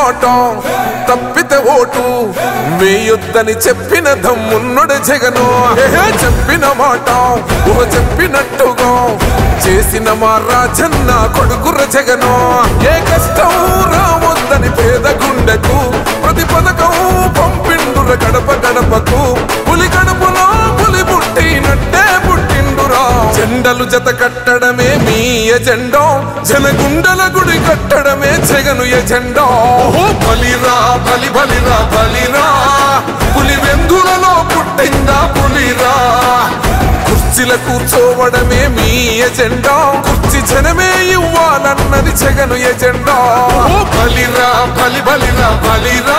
మాట తప్పితే ఓటు వేయొద్దని చెప్పిన దమ్మున్నడు జగను చెప్పిన మాట చెప్పినట్టుగా చేసిన మా రాజన్న కొడుకుర జగను ఏ కష్టం రావొద్దని పేద గుండెకు ప్రతి పథకం పంపిండుర గడప గడపకు పులి గడపలో పులి పుట్టినట్టే పుట్టిండురా జెండలు జత కట్టడమే మీ ఎజెండా జనగుండల గుడి కట్టడమే జగను ఎజెండా బలిరా బలి బలిరా బలిరా పులి వెందులలో పుట్టిందా పులిరా కుర్చీల కూర్చోవడమే మీ ఎజెండా కుర్చీ జనమే ఇవ్వాలన్నది జగను ఎజెండా బలిరా బలి బలిరా బలిరా